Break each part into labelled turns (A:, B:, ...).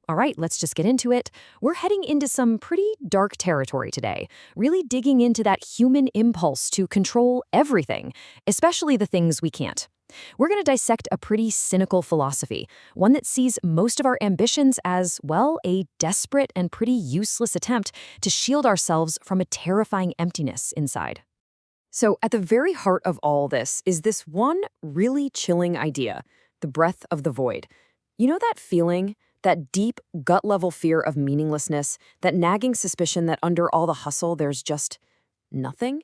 A: All right, let's just get into it. We're heading into some pretty dark territory today, really digging into that human impulse to control everything, especially the things we can't. We're going to dissect a pretty cynical philosophy, one that sees most of our ambitions as, well, a desperate and pretty useless attempt to shield ourselves from a terrifying emptiness inside. So, at the very heart of all this is this one really chilling idea: the breath of the void. You know that feeling? That deep, gut-level fear of meaninglessness, that nagging suspicion that under all the hustle there's just nothing?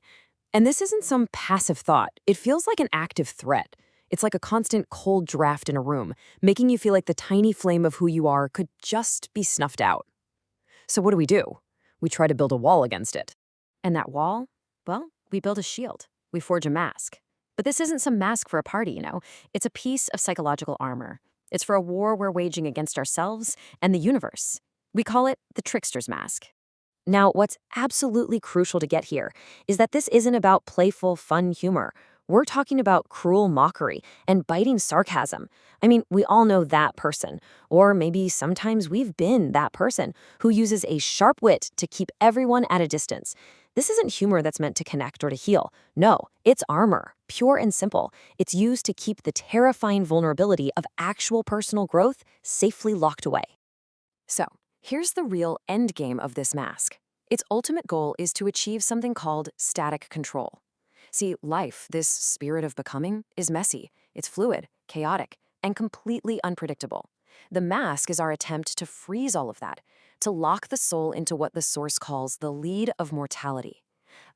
A: And this isn't some passive thought. It feels like an active threat. It's like a constant cold draft in a room, making you feel like the tiny flame of who you are could just be snuffed out. So what do? We try to build a wall against it. And that wall? Well, we build a shield. We forge a mask. But this isn't some mask for a party. It's a piece of psychological armor. It's for a war we're waging against ourselves and the universe. We call it the Trickster's mask. Now, what's absolutely crucial to get here is that this isn't about playful, fun humor. We're talking about cruel mockery and biting sarcasm. I mean, we all know that person, or maybe sometimes we've been that person who uses a sharp wit to keep everyone at a distance. This isn't humor that's meant to connect or to heal. No, it's armor, pure and simple. It's used to keep the terrifying vulnerability of actual personal growth safely locked away. So, here's the real end game of this mask. Its ultimate goal is to achieve something called static control. See, life, this spirit of becoming, is messy. It's fluid, chaotic, and completely unpredictable. The mask is our attempt to freeze all of that, to lock the soul into what the Source calls the lead of mortality.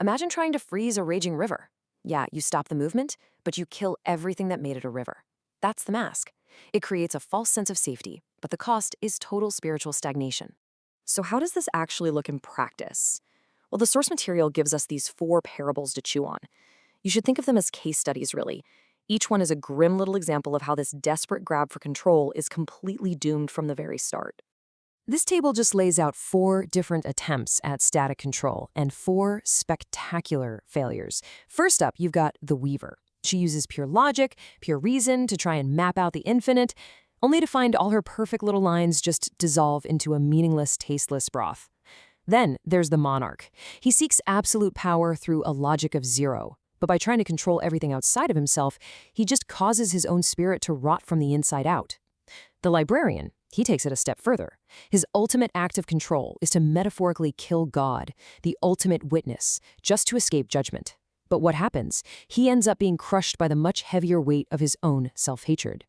A: Imagine trying to freeze a raging river. Yeah, you stop the movement, but you kill everything that made it a river. That's the mask. It creates a false sense of safety, but the cost is total spiritual stagnation. So how does this actually look in practice? Well, the source material gives us these 4 parables to chew on. You should think of them as case studies, really. Each one is a grim little example of how this desperate grab for control is completely doomed from the very start. This table just lays out 4 different attempts at static control and 4 spectacular failures. First up, you've got the Weaver. She uses pure logic, pure reason to try and map out the infinite, only to find all her perfect little lines just dissolve into a meaningless, tasteless broth. Then there's the Monarch. He seeks absolute power through a logic of zero, but by trying to control everything outside of himself, he just causes his own spirit to rot from the inside out. The Librarian, he takes it a step further. His ultimate act of control is to metaphorically kill God, the ultimate witness, just to escape judgment. But what happens? He ends up being crushed by the much heavier weight of his own self-hatred.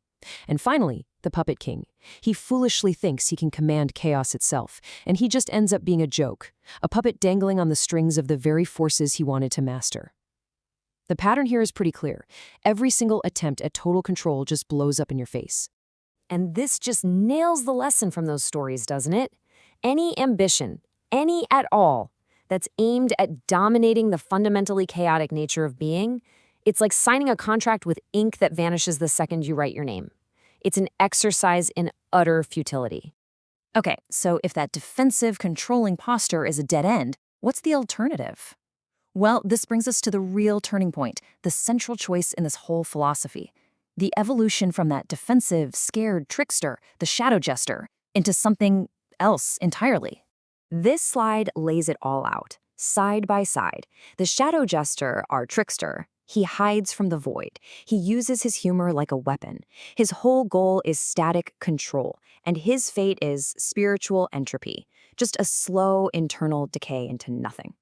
A: And finally, the Puppet King. He foolishly thinks he can command chaos itself, and he just ends up being a joke, a puppet dangling on the strings of the very forces he wanted to master. The pattern here is pretty clear. Every single attempt at total control just blows up in your face. And this just nails the lesson from those stories, doesn't it? Any ambition, any at all, that's aimed at dominating the fundamentally chaotic nature of being, it's like signing a contract with ink that vanishes the second you write your name. It's an exercise in utter futility. Okay, so if that defensive, controlling posture is a dead end, what's the alternative? Well, this brings us to the real turning point, the central choice in this whole philosophy. The evolution from that defensive, scared trickster, the shadow jester, into something else entirely. This slide lays it all out, side by side. The shadow jester, our trickster, he hides from the void. He uses his humor like a weapon. His whole goal is static control, and his fate is spiritual entropy, just a slow internal decay into nothing.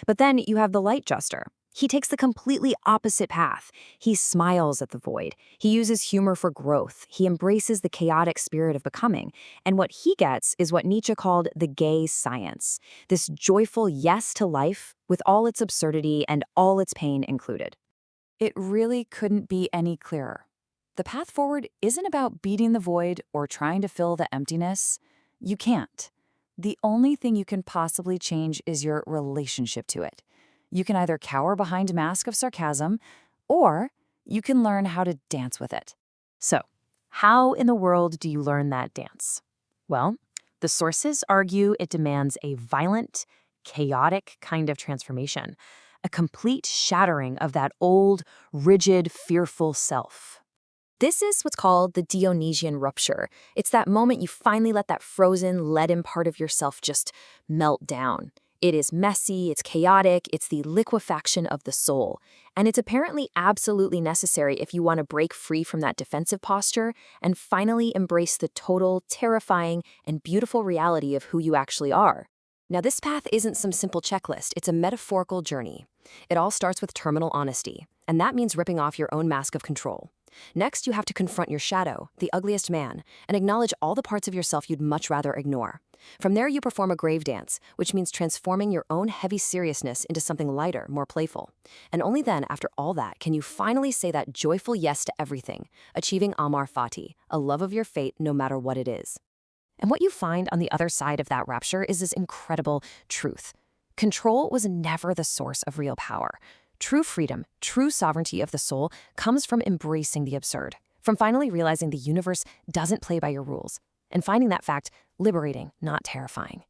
A: But then you have the light jester. He takes the completely opposite path. He smiles at the void. He uses humor for growth. He embraces the chaotic spirit of becoming. And what he gets is what Nietzsche called the gay science, this joyful yes to life with all its absurdity and all its pain included. It really couldn't be any clearer. The path forward isn't about beating the void or trying to fill the emptiness. You can't. The only thing you can possibly change is your relationship to it. You can either cower behind a mask of sarcasm, or you can learn how to dance with it. So, how in the world do you learn that dance? Well, the sources argue it demands a violent, chaotic kind of transformation, a complete shattering of that old, rigid, fearful self. This is what's called the Dionysian rupture. It's that moment you finally let that frozen, leaden part of yourself just melt down. It is messy, it's chaotic, it's the liquefaction of the soul. And it's apparently absolutely necessary if you want to break free from that defensive posture and finally embrace the total, terrifying, and beautiful reality of who you actually are. Now, this path isn't some simple checklist, it's a metaphorical journey. It all starts with terminal honesty, and that means ripping off your own mask of control. Next, you have to confront your shadow, the ugliest man, and acknowledge all the parts of yourself you'd much rather ignore. From there, you perform a grave dance, which means transforming your own heavy seriousness into something lighter, more playful. And only then, after all that, can you finally say that joyful yes to everything, achieving Amar Fati, a love of your fate no matter what it is. And what you find on the other side of that rapture is this incredible truth. Control was never the source of real power. True freedom, true sovereignty of the soul comes from embracing the absurd, from finally realizing the universe doesn't play by your rules, and finding that fact liberating, not terrifying.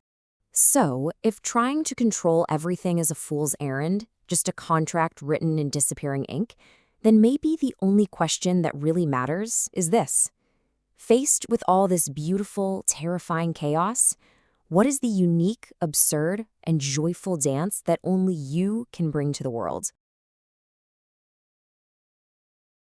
A: So, if trying to control everything is a fool's errand, just a contract written in disappearing ink, then maybe the only question that really matters is this. Faced with all this beautiful, terrifying chaos, what is the unique, absurd, and joyful dance that only you can bring to the world?